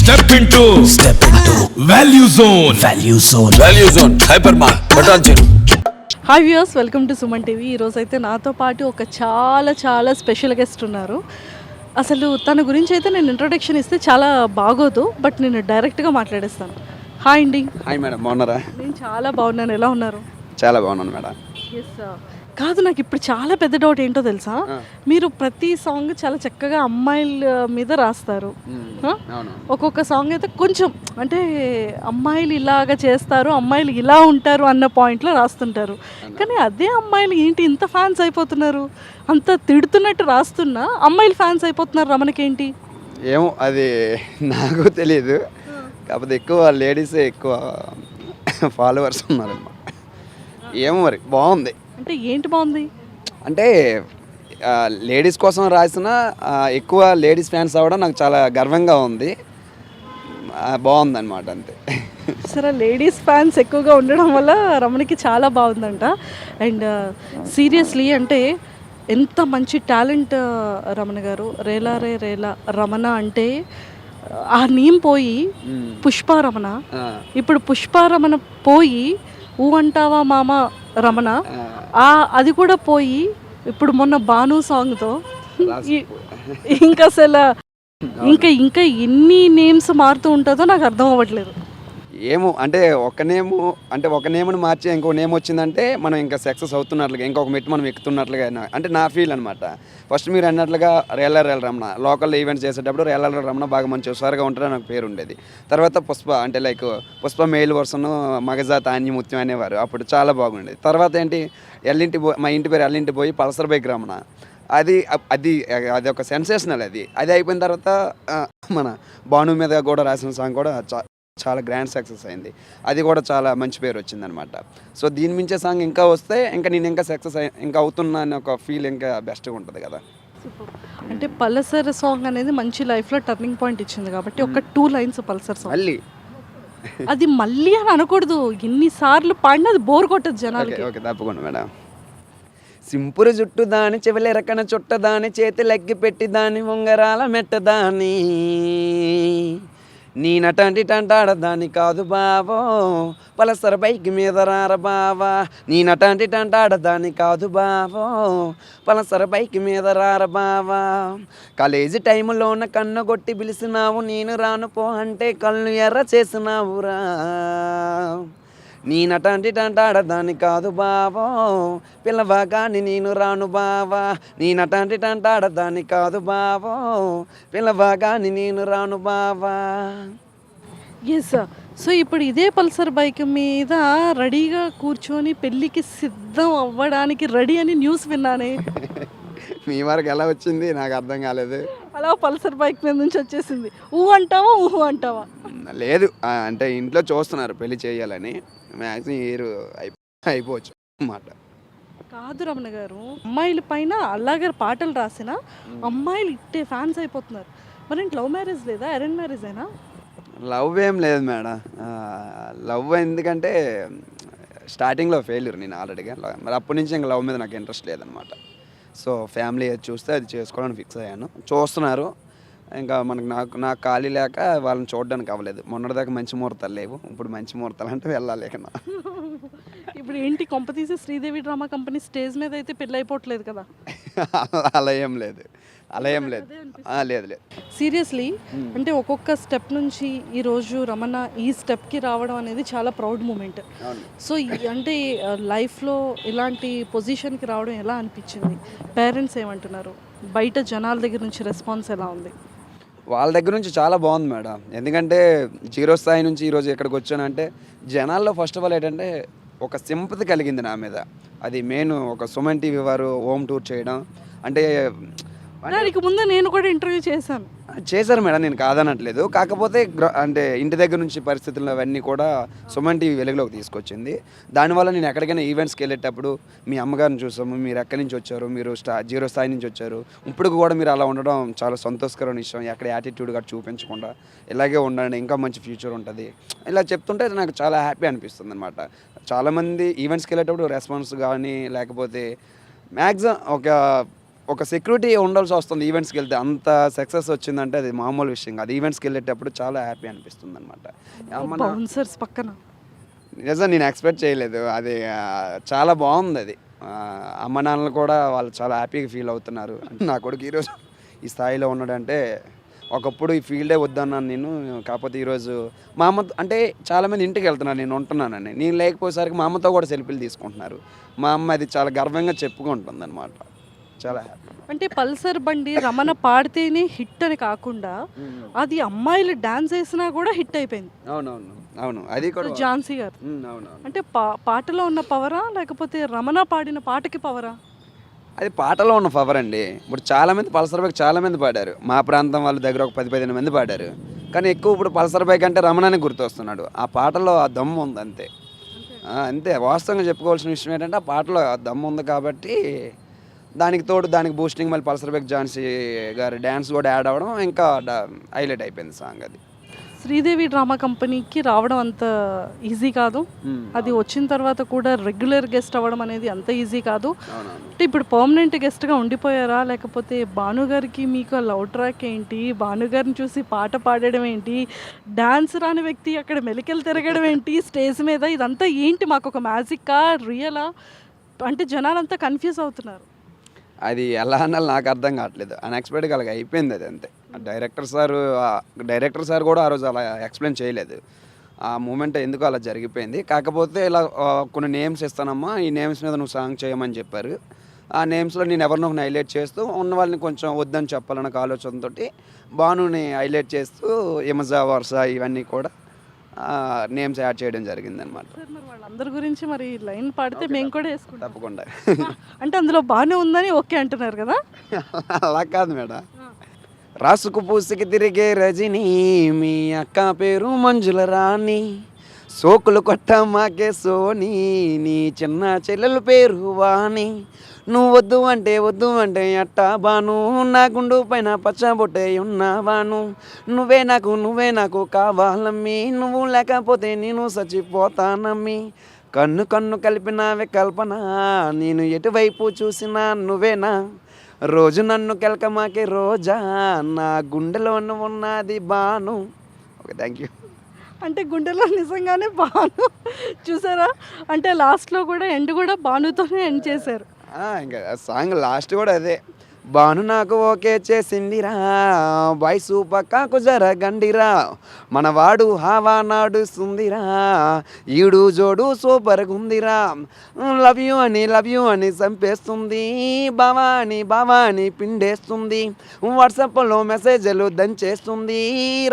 Step into Value Zone Hypermart Patancheru. Hi viewers, welcome to Suman TV. ఈరోజు అయితే నాతో పాటు ఒక చాలా స్పెషల్ గెస్ట్ ఉన్నారు. అసలు తన గురించి అయితే నేను ఇంట్రొడక్షన్ ఇస్తే చాలా బాగోదు, బట్ నేను డైరెక్ట్గా మాట్లాడేస్తాను. హాయ్ అండి. హాయ్ మేడం, బాగున్నారా? నేను చాలా బాగున్నాను, ఎలా ఉన్నారు? చాలా బాగున్నాను మేడం. ఎస్. కాదు, నాకు ఇప్పుడు చాలా పెద్ద డౌట్ ఏంటో తెలుసా, మీరు ప్రతి సాంగ్ చాలా చక్కగా అమ్మాయిల మీద రాస్తారు. ఒక్కొక్క సాంగ్ అయితే కొంచెం అంటే అమ్మాయిలు ఇలాగ చేస్తారు, అమ్మాయిలు ఇలా ఉంటారు అన్న పాయింట్లో రాస్తుంటారు. కానీ అదే అమ్మాయిలు ఏంటి ఇంత ఫ్యాన్స్ అయిపోతున్నారు? అంత తిడుతున్నట్టు రాస్తున్నా అమ్మాయిలు ఫ్యాన్స్ అయిపోతున్నారు, రమణకేంటి? ఏమో అది నాకు తెలియదు, కాకపోతే ఎక్కువ లేడీసే ఎక్కువ ఫాలోవర్స్ ఉన్నారన్నమాట. ఏమో మరి బాగుంది. అంటే ఏంటి బాగుంది అంటే లేడీస్ కోసం రాసిన ఎక్కువ లేడీస్ ఫ్యాన్స్ అవ్వడం నాకు చాలా గర్వంగా ఉంది. బాగుందన్నమాట, అంతే. సరే, లేడీస్ ఫ్యాన్స్ ఎక్కువగా ఉండడం వల్ల రమణకి చాలా బాగుందంట. అండ్ సీరియస్లీ అంటే ఎంత మంచి టాలెంట్ రమణ గారు. రేలా రే రేలా రమణ అంటే ఆ నేమ్ పోయి పుష్పారమణ, ఇప్పుడు పుష్పారమణ పోయి ఊ అంటావా మామ రమణ, అది కూడా పోయి ఇప్పుడు మొన్న భాను సాంగ్తో ఇంకా అసలు ఇంకా ఎన్ని నేమ్స్ మారుతూ ఉంటుందో నాకు అర్థం అవ్వట్లేదు. ఏమో అంటే ఒక నేమ్ను మార్చి ఇంకో నేమ్ వచ్చిందంటే మనం ఇంకా సక్సెస్ అవుతున్నట్లుగా, ఇంకొక మెట్టు మనం ఎక్కుతున్నట్లుగా అంటే నా ఫీల్ అనమాట. ఫస్ట్ మీరు అన్నట్లుగా రేల రమణ లోకల్ ఈవెంట్స్ చేసేటప్పుడు రేల రమణ బాగా మంచి హుషారుగా ఉంటారని నాకు పేరు ఉండేది. తర్వాత పుష్ప అంటే లైక్ పుష్ప మెయిల్ వర్షన్ మగజా తాన్యముత్యం అనేవారు, అప్పుడు చాలా బాగుండేది. తర్వాత ఏంటి మా ఇంటి పేరు ఎల్లింటి పోయి పల్సర్ బైక్ రమణ, అది అది అది ఒక సెన్సేషనల్. అది అయిపోయిన తర్వాత మన భాను మీద కూడా రాసిన సాంగ్ కూడా చాలా గ్రాండ్ సక్సెస్ అయింది, అది కూడా చాలా మంచి పేరు వచ్చిందనమాట. సో దీని మించే సాంగ్ ఇంకా వస్తే ఇంకా నేను ఇంకా సక్సెస్ ఇంకా అవుతున్నా అని ఒక ఫీల్ ఇంకా బెస్ట్గా ఉంటుంది కదా. అంటే పల్సర్ సాంగ్ అనేది మంచి లైఫ్లో టర్నింగ్ పాయింట్ ఇచ్చింది కాబట్టి ఒక 2 లైన్స్ పల్సర్ సాంగ్ మళ్ళీ అది మళ్ళీ అని అనకూడదు, ఎన్నిసార్లు పాడినా అది బోర్ కొట్టదు జనాలకి. ఓకే, తప్పకుండా మేడం. సింపురు జుట్టు దాని చెవిలి రకన చుట్టదాని చేతి లెగ్గి పెట్టి దాని ఉంగరాల మెట్టదాని నీ నటంటి టంటాడదాని కాదు బావో పలసర బైక్ మీద రార బావా, నీ నటంటి టంటాడదాని కాదు బావో పలసర బైక్ మీద రార బావా, కాలేజీ టైంలోన కన్ను కొట్టి పిలిచినావు, నేను రాను పో అంటే కళ్ళు ఎర్ర చేసినావురా, నీ నటంటి టంటాడదాని కాదు బావో పిల్లవాగాని నేను రాను బావా, నీ నటంటి టంటాడదాని కాదు బావో పిల్లవాగాని నేను రాను బావా. ఎస్. సో ఇప్పుడు ఇదే పల్సర్ బైక్ మీద రెడీగా కూర్చొని పెళ్ళికి సిద్ధం అవ్వడానికి రెడీ అని న్యూస్ విన్నానే. మీ వరకు ఎలా వచ్చింది నాకు అర్థం కాలేదు. అలా పల్సర్ బైక్ మీద నుంచి వచ్చేసింది. ఊహు అంటావా? లేదు, అంటే ఇంట్లో చూస్తున్నారు పెళ్లి చేయాలని, మ్యాక్సిమం ఇయర్ అయిపోవచ్చు అన్నమాట. కాదు రమణ గారు, అమ్మాయిల పైన అలాగే పాటలు రాసిన అమ్మాయిలు ఇట్టే ఫ్యాన్స్ అయిపోతున్నారు. మరి లవ్ మ్యారేజ్ లేదా, అరేంజ్ మ్యారేజ్ అయినా? లవ్ ఏం లేదు మేడం. లవ్ ఎందుకంటే స్టార్టింగ్లో ఫెయిల్యూర్ నేను ఆల్రెడీగా, మరి అప్పటి నుంచి ఇంకా లవ్ మీద నాకు ఇంట్రెస్ట్ లేదనమాట. సో ఫ్యామిలీ చూస్తే అది చేసుకోవడానికి ఫిక్స్ అయ్యాను. చూస్తున్నారు, ఇంకా నాకు ఖాళీ లేక వాళ్ళని చూడడానికి అవ్వలేదు. మొన్నటిదాకా మంచి ముహూర్తాలు లేవు, ఇప్పుడు మంచి ముహూర్తాలు అంటే వెళ్ళాలి. ఇప్పుడు ఏంటి కొంప తీసే శ్రీదేవి డ్రామా కంపెనీ స్టేజ్ మీద అయితే పెళ్ళి అయిపోవట్లేదు కదా? అలా ఏం లేదు. లేదు. సీరియస్లీ అంటే ఒక్కొక్క స్టెప్ నుంచి ఈరోజు రమణ ఈ స్టెప్కి రావడం అనేది చాలా ప్రౌడ్ మూమెంట్. సో అంటే లైఫ్లో ఇలాంటి పొజిషన్కి రావడం ఎలా అనిపించింది? పేరెంట్స్ ఏమంటున్నారు? బయట జనాల దగ్గర నుంచి రెస్పాన్స్ ఎలా ఉంది? వాళ్ళ దగ్గర నుంచి చాలా బాగుంది మేడం. ఎందుకంటే 0 స్థాయి నుంచి ఈరోజు ఎక్కడికి వచ్చానంటే జనాల్లో ఫస్ట్ ఆఫ్ ఆల్ ఏంటంటే ఒక సింపతి కలిగింది నా మీద. అది మెయిన్. ఒక సుమన్ టీవీ వారు హోమ్ టూర్ చేయడం అంటే దానికి ముందు నేను కూడా ఇంటర్వ్యూ చేశారు మేడం, నేను కాదనట్లేదు. కాకపోతే అంటే ఇంటి దగ్గర నుంచి పరిస్థితులు అవన్నీ కూడా సుమన్ టీవీ వెలుగులోకి తీసుకొచ్చింది. దానివల్ల నేను ఎక్కడికైనా ఈవెంట్స్కి వెళ్ళేటప్పుడు మీ అమ్మగారిని చూసాము, మీరు ఎక్కడి నుంచి వచ్చారు, మీరు 0 స్థాయి నుంచి వచ్చారు, ఇప్పుడు కూడా మీరు అలా ఉండడం చాలా సంతోషకరమైన విషయం, ఎక్కడ యాటిట్యూడ్ కూడా చూపించకుండా ఇలాగే ఉండండి, ఇంకా మంచి ఫ్యూచర్ ఉంటుంది, ఇలా చెప్తుంటే నాకు చాలా హ్యాపీ అనిపిస్తుంది అనమాట. చాలామంది ఈవెంట్స్కి వెళ్ళేటప్పుడు రెస్పాన్స్ కానీ లేకపోతే మ్యాక్సిమం ఒక ఒక సెక్యూరిటీ ఉండాల్సి వస్తుంది ఈవెంట్స్కి వెళ్తే. అంత సక్సెస్ వచ్చిందంటే అది మామూలు విషయం కాదు. ఈవెంట్స్కి వెళ్ళేటప్పుడు చాలా హ్యాపీ అనిపిస్తుంది అనమాట. బౌన్సర్స్ పక్కన నిజం నేను ఎక్స్పెక్ట్ చేయలేదు. అది చాలా బాగుంది. అది అమ్మ నాన్నలు కూడా వాళ్ళు చాలా హ్యాపీగా ఫీల్ అవుతున్నారు. నా కొడుకు ఈరోజు ఈ స్థాయిలో ఉన్నాడంటే, ఒకప్పుడు ఈ ఫీల్డే వద్దన్నాను నేను. కాకపోతే ఈరోజు మా అమ్మ అంటే చాలామంది ఇంటికి వెళ్తున్నారు, నేను ఉంటున్నానని. నేను లేకపోయేసరికి మా అమ్మతో కూడా సెల్ఫీలు తీసుకుంటున్నారు. మా అమ్మ అది చాలా గర్వంగా చెప్పుకుంటుంది అనమాట. చాలా హ్యాపీ. అంటే పల్సర్ బండి రమణ పాడితేనే హిట్ అని కాకుండా అది అమ్మాయిలు డాన్స్ వేసినా కూడా హిట్ అయిపోయింది. అవునవును అవును, అది కూడా ఝాన్సీ గారు. అవునవును. అంటే పాటలో ఉన్న పవరా లేకపోతే రమణ పాడిన పాటకి పవరా? అది పాటలో ఉన్న పవర్ అండి. ఇప్పుడు చాలామంది పల్సర్ బైక్ చాలామంది పాడారు. మా ప్రాంతం వాళ్ళ దగ్గర ఒక 10-15 మంది పాడారు. కానీ ఎక్కువ ఇప్పుడు పల్సర్ బైక్ అంటే రమణనే గుర్తొస్తున్నాడు. ఆ పాటలో ఆ దమ్ము ఉంది అంతే. అంతే వాస్తవంగా చెప్పుకోవాల్సిన విషయం ఏంటంటే, ఆ పాటలో ఆ దమ్ము ఉంది కాబట్టి దానికి తోడు దానికి బూస్టింగ్ మళ్ళీ పల్సర్ బైక్ ఝాన్సీ గారి డ్యాన్స్ కూడా యాడ్ అవ్వడం ఇంకా హైలైట్ అయిపోయింది సాంగ్. అది శ్రీదేవి డ్రామా కంపెనీకి రావడం అంత ఈజీ కాదు. అది వచ్చిన తర్వాత కూడా రెగ్యులర్ గెస్ట్ అవ్వడం అనేది అంత ఈజీ కాదు. అంటే ఇప్పుడు పర్మనెంట్ గెస్ట్గా ఉండిపోయారా, లేకపోతే భానుగారికి మీకు లవ్ ట్రాక్ ఏంటి, భానుగారిని చూసి పాట పాడడం ఏంటి, డాన్స్ రాని వ్యక్తి అక్కడ మెలికలు తిరగడం ఏంటి స్టేజ్ మీద, ఇదంతా ఏంటి? మాకు ఒక మ్యాజిక్కా రియలా? అంటే జనాలంతా కన్ఫ్యూజ్ అవుతున్నారు. అది ఎలా అనాలి నాకు అర్థం కావట్లేదు. అన్ఎక్స్పెక్టెడ్గా అలాగ అయిపోయింది అది అంతే. డైరెక్టర్ సార్ కూడా ఆ రోజు అలా ఎక్స్ప్లెయిన్ చేయలేదు. ఆ మూమెంట్ ఎందుకు అలా జరిగిపోయింది. కాకపోతే ఇలా కొన్ని నేమ్స్ ఇస్తానమ్మా, ఈ నేమ్స్ మీద నువ్వు సాంగ్ చేయమని చెప్పారు. ఆ నేమ్స్లో నేను ఎవరినో హైలైట్ చేస్తూ ఉన్న వాళ్ళని కొంచెం వద్దని చెప్పాలన్న ఆలోచనతో భానుని హైలైట్ చేస్తూ ఇమజా వర్ష ఇవన్నీ కూడా నేమ్స్ యాడ్ చేయడం జరిగింది అనమాట. వాళ్ళందరి గురించి మరి లైన్ పాడితే మేము కూడా వేసుకుంటాం తప్పకుండా. అంటే అందులో బాగానే ఉందని ఓకే అంటున్నారు కదా? అలా కాదు మేడం. రాసుకు పూసుకి తిరిగే రజని, మీ అక్క పేరు మంజుల రాణి, సోకులు కొట్ట మాకే సోని, నీ చిన్న చెల్లెల పేరు వాణి, నువ్వు వద్దు అంటే అట్టా బాను, నా గుండు పైన పచ్చబొట్టే ఉన్నావాను, నువ్వే నాకు కావాలమ్మి, నువ్వు లేకపోతే నేను చచ్చిపోతానమ్మి, కన్ను కలిపినావే కల్పన, నేను ఎటువైపు చూసినా నువ్వేనా, రోజు నన్ను కెలకమాకే రోజా, నా గుండెలో ఉన్నది బాను. Okay, thank you. అంటే గుండెలో నిజంగానే బాను చూసారా? అంటే లాస్ట్లో కూడా ఎండ్ కూడా బానుతోనే ఎండ్ చేశారు. ఇంకా సాంగ్ లాస్ట్ కూడా అదే, బాను నాకు ఓకే చేసిందిరా, వయసు పక్కకు జరగండిరా, మనవాడు హావా నాడుస్తుందిరా, ఈడు జోడు సూపర్గా ఉందిరా, లవ్ యూ అని చంపేస్తుంది, బావాని పిండేస్తుంది, వాట్సాప్లో మెసేజ్లు దంచేస్తుంది,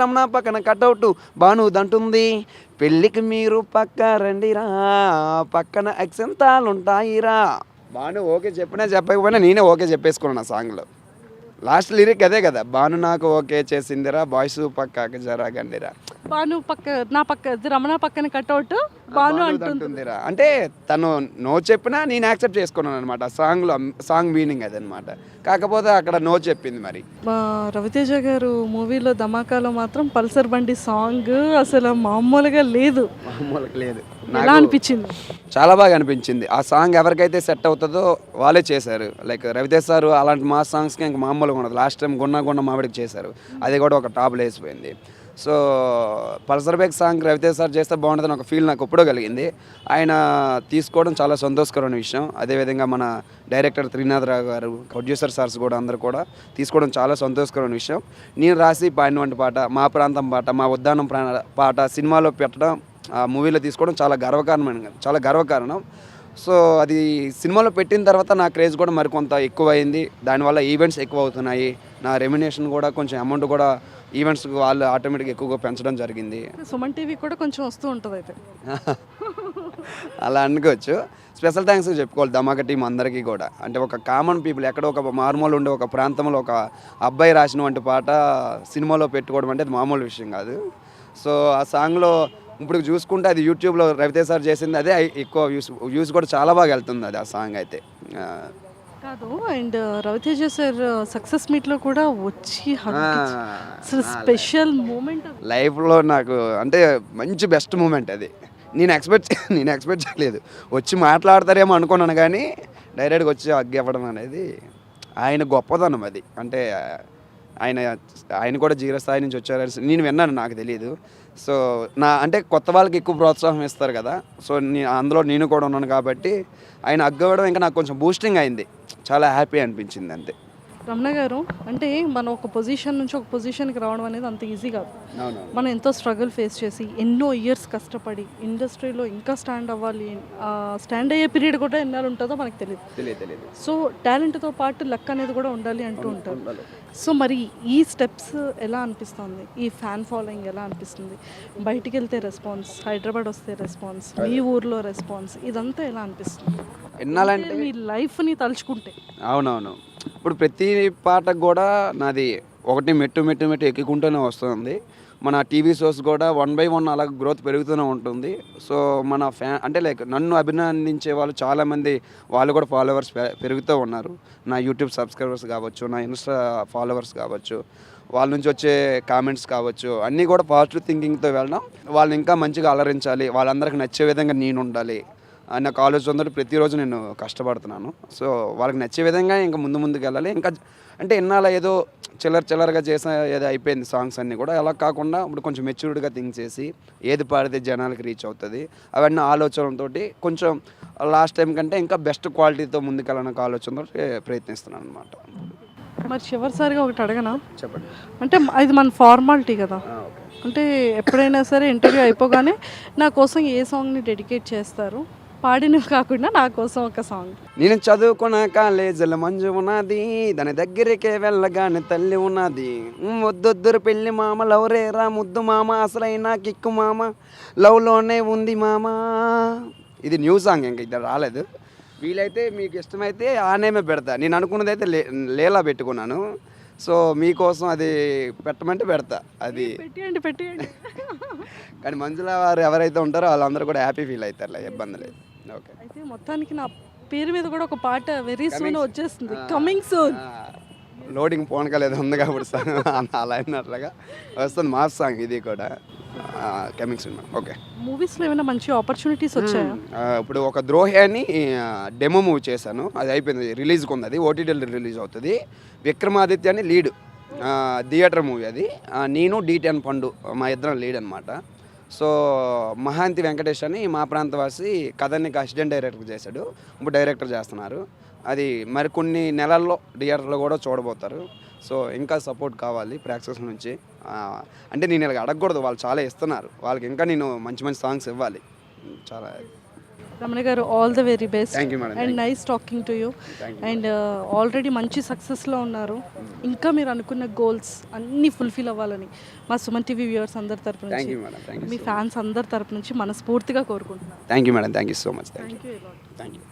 రమణ పక్కన కటౌట్ బాను దంటుంది, పెళ్ళికి మీరు పక్క రండిరా, పక్కన అక్షంతాలుంటాయిరా. బాను ఓకే చెప్పినా చెప్పకపోయినా నేనే ఓకే చెప్పేసుకున్నాను ఆ సాంగ్లో. లాస్ట్ లిరిక్ అదే కదా, బాను నాకు ఓకే చేసిందిరా, బాయ్స్ పక్కకి జరగండిరా, బాను నా పక్క రమణ పక్కన కట్అవుట్ బాను అంటుందిరా. అంటే తను నో చెప్పినా నేను యాక్సెప్ట్ చేసుకున్నాను అనమాట. సాంగ్ మీనింగ్ అదనమాట. కాకపోతే అక్కడ నో చెప్పింది. మరి రవితేజ గారు మూవీలో ధమాకాలో మాత్రం పల్సర్ బండి సాంగ్ అసలు మామూలుగా లేదు. ఎలా అనిపించింది? చాలా బాగా అనిపించింది. ఆ సాంగ్ ఎవరికైతే సెట్ అవుతుందో వాళ్ళే చేశారు. లైక్ రవితేజ సార్ అలాంటి మా సాంగ్స్కి ఇంకా మామూలుగా ఉండదు. లాస్ట్ టైం గున్న మావిడికి చేశారు, అది కూడా ఒక టాప్లో వేసిపోయింది. So Pulsar bike song Ravi Teja sir చేస్తే బాగుంటుందని ఒక ఫీల్ నాకు ఎప్పుడో కలిగింది. ఆయన తీసుకోవడం చాలా సంతోషకరమైన విషయం. అదేవిధంగా మన డైరెక్టర్ త్రినాథరావు గారు, ప్రొడ్యూసర్ సార్స్ కూడా అందరూ కూడా తీసుకోవడం చాలా సంతోషకరమైన విషయం. నేను రాసి పాడినటువంటి పాట, మా ప్రాంతం పాట, మా ఉద్యానం పాట సినిమాలో పెట్టడం, ఆ మూవీలో తీసుకోవడం చాలా గర్వకారణం. సో అది సినిమాలో పెట్టిన తర్వాత నా క్రేజ్ కూడా మరికొంత ఎక్కువ అయింది. దానివల్ల ఈవెంట్స్ ఎక్కువ అవుతున్నాయి. నా రెమ్యునేషన్ కూడా కొంచెం అమౌంట్ కూడా ఈవెంట్స్కి వాళ్ళు ఆటోమేటిక్గా ఎక్కువగా పెంచడం జరిగింది. సుమన్ టీవీ కూడా కొంచెం వస్తూ ఉంటుంది అయితే. అలా అనుకోవచ్చు. స్పెషల్ థ్యాంక్స్ చెప్పుకోవాలి ధమాకా టీం అందరికీ కూడా. అంటే ఒక కామన్ పీపుల్, ఎక్కడో ఒక మారుమూల ఉండే ఒక ప్రాంతంలో ఒక అబ్బాయి రాసినటువంటి పాట సినిమాలో పెట్టుకోవడం అంటే అది మామూలు విషయం కాదు. సో ఆ సాంగ్లో ఇప్పుడు చూసుకుంటే అది యూట్యూబ్లో రవితేజ సార్ చేసింది, అదే ఎక్కువ వ్యూస్ కూడా చాలా బాగా వెళ్తుంది అది ఆ సాంగ్ అయితే. కాదు, అండ్ రవితేజ సార్ సక్సెస్ మీట్లో కూడా వచ్చి స్పెషల్ మూమెంట్ లైఫ్లో నాకు అంటే మంచి బెస్ట్ మూమెంట్ అది. నేను ఎక్స్పెక్ట్ చేయలేదు. వచ్చి మాట్లాడతారేమో అనుకున్నాను, కానీ డైరెక్ట్గా వచ్చి హగ్ ఇవ్వడం అనేది ఆయన గొప్పదనం అది. అంటే ఆయన ఆయన కూడా జీరో స్థాయి నుంచి వచ్చారని నేను విన్నాను, నాకు తెలియదు. సో అంటే కొత్త వాళ్ళకి ఎక్కువ ప్రోత్సాహం ఇస్తారు కదా, సో అందులో నేను కూడా ఉన్నాను కాబట్టి ఆయన అగ్గవడం ఇంకా నాకు కొంచెం బూస్టింగ్ అయింది, చాలా హ్యాపీ అనిపించింది అంతే. రమణ గారు, అంటే మనం ఒక పొజిషన్ నుంచి ఒక పొజిషన్కి రావడం అనేది అంత ఈజీ కాదు. అవునవును. మనం ఎంతో స్ట్రగుల్ ఫేస్ చేసి ఎన్నో ఇయర్స్ కష్టపడి ఇండస్ట్రీలో ఇంకా స్టాండ్ అవ్వాలి. స్టాండ్ అయ్యే పీరియడ్ కూడా ఎన్నాళ్ళు ఉంటుందో మనకు తెలియదు. సో టాలెంట్తో పాటు లక్ అనేది కూడా ఉండాలి అంటూ ఉంటారు. సో మరి ఈ స్టెప్స్ ఎలా అనిపిస్తుంది, ఈ ఫ్యాన్ ఫాలోయింగ్ ఎలా అనిపిస్తుంది, బయటికి వెళ్తే రెస్పాన్స్, హైదరాబాద్ వస్తే రెస్పాన్స్, మీ ఊర్లో రెస్పాన్స్, ఇదంతా ఎలా అనిపిస్తుంది వినాలంటే మీ లైఫ్ని తలుచుకుంటే? అవునవును. ఇప్పుడు ప్రతి పాటకు కూడా నాది ఒకటి మెట్టు ఎక్కుకుంటూనే వస్తుంది. మన టీవీ షోస్ కూడా 1 by 1 అలా గ్రోత్ పెరుగుతూనే ఉంటుంది. సో మన అంటే లైక్ నన్ను అభినందించే వాళ్ళు చాలామంది, వాళ్ళు కూడా ఫాలోవర్స్ పెరుగుతూ ఉన్నారు. నా యూట్యూబ్ సబ్స్క్రైబర్స్ కావచ్చు, నా ఇన్స్టా ఫాలోవర్స్ కావచ్చు, వాళ్ళ నుంచి వచ్చే కామెంట్స్ కావచ్చు, అన్నీ కూడా పాజిటివ్ థింకింగ్తో వెళ్ళడం, వాళ్ళని ఇంకా మంచిగా అలరించాలి, వాళ్ళందరికీ నచ్చే విధంగా నేను ఉండాలి అన్న ఆలోచనతో ప్రతిరోజు నేను కష్టపడుతున్నాను. సో వాళ్ళకి నచ్చే విధంగా ఇంకా ముందుకు వెళ్ళాలి. ఇంకా అంటే ఇన్నాళ్ళ ఏదో చిల్లరగా చేసిన ఏదో అయిపోయింది సాంగ్స్ అన్నీ కూడా, అలా కాకుండా ఇప్పుడు కొంచెం మెచ్యూర్డ్గా థింక్ చేసి ఏది పాడితే జనాలకి రీచ్ అవుతుంది అవన్నీ ఆలోచనతో కొంచెం లాస్ట్ టైం కంటే ఇంకా బెస్ట్ క్వాలిటీతో ముందుకెళ్ళడానికి ఆలోచనతో ప్రయత్నిస్తున్నాను అనమాట. మరి చివరిసారిగా ఒకటి అడగనా? చెప్పండి. అంటే ఇది మన ఫార్మాలిటీ కదా, అంటే ఎప్పుడైనా సరే ఇంటర్వ్యూ అయిపోగానే నా కోసం ఏ సాంగ్ని డెడికేట్ చేస్తారు? పాడినవి కాకుండా నా కోసం ఒక సాంగ్. నేను చదువుకున్న కాలేజీల మంజు ఉన్నది, దాని దగ్గరికే వెళ్ళగానే తల్లి ఉన్నది, వద్దొద్దురు పెళ్ళి మామ, లవ్రేరా ముద్దు మామ, అసలైన కిక్కు మామ, లవ్లోనే ఉంది మామ. ఇది న్యూ సాంగ్, ఇంకా ఇది రాలేదు. వీలైతే మీకు ఇష్టమైతే ఆ నేమే పెడతా. నేను అనుకున్నది అయితే లేలా పెట్టుకున్నాను. సో మీకోసం అది పెట్టమంటే పెడతా. అది పెట్టేయండి. కానీ మంజుల వారు ఎవరైతే ఉంటారో వాళ్ళందరూ కూడా హ్యాపీ ఫీల్ అవుతారు, ఇబ్బంది లేదు. ఓకే. అయితే మొత్తానికి నా పేరు మీద కూడా ఒక పాట వెరీ సూన్ వచ్చేస్తుంది, కమింగ్ సూన్. లోడింగ్ పోనకలేదు ఉంది కాబట్టి అలా అయినట్లుగా వస్తుంది మాస్ సాంగ్, ఇది కూడా కమింగ్ సూన్. ఓకే. మూవీస్లో ఏమైనా మంచి ఆపర్చునిటీస్ వచ్చాయా? ఇప్పుడు ఒక ద్రోహి అని డెమో మూవీ చేశాను, అది అయిపోయింది, రిలీజ్కి ఉంది, అది ఓటీటీలో రిలీజ్ అవుతుంది. విక్రమాదిత్య అని లీడ్, థియేటర్ మూవీ అది. నేను D10 పండు మా ఇద్దరం లీడ్ అనమాట. సో మహాంతి వెంకటేష్ అని మా ప్రాంతవాసి కథని అసిస్టెంట్ డైరెక్టర్ చేశాడు, ఇప్పుడు డైరెక్టర్ చేస్తున్నారు. అది మరి కొన్ని నెలల్లో థియేటర్లో కూడా చూడబోతారు. సో ఇంకా సపోర్ట్ కావాలి ప్రేక్షకుల నుంచి. అంటే నేను ఇలా అడగకూడదు, వాళ్ళు చాలా ఇస్తున్నారు, వాళ్ళకి ఇంకా నేను మంచి సాంగ్స్ ఇవ్వాలి. చాలా. రమణ గారు, all the very best. Thank you madam. And nice talking to you. And already మంచి సక్సెస్లో ఉన్నారు, ఇంకా మీరు అనుకున్న గోల్స్ అన్నీ ఫుల్ఫిల్ అవ్వాలని మా సుమన్ టీవీ వ్యూవర్స్ అందరి తరపు నుంచి, మీ ఫ్యాన్స్ అందరి తరపు నుంచి మనస్ఫూర్తిగా కోరుకుంటున్నాను. Thank you madam. Thank you so much. Thank you. Thank you.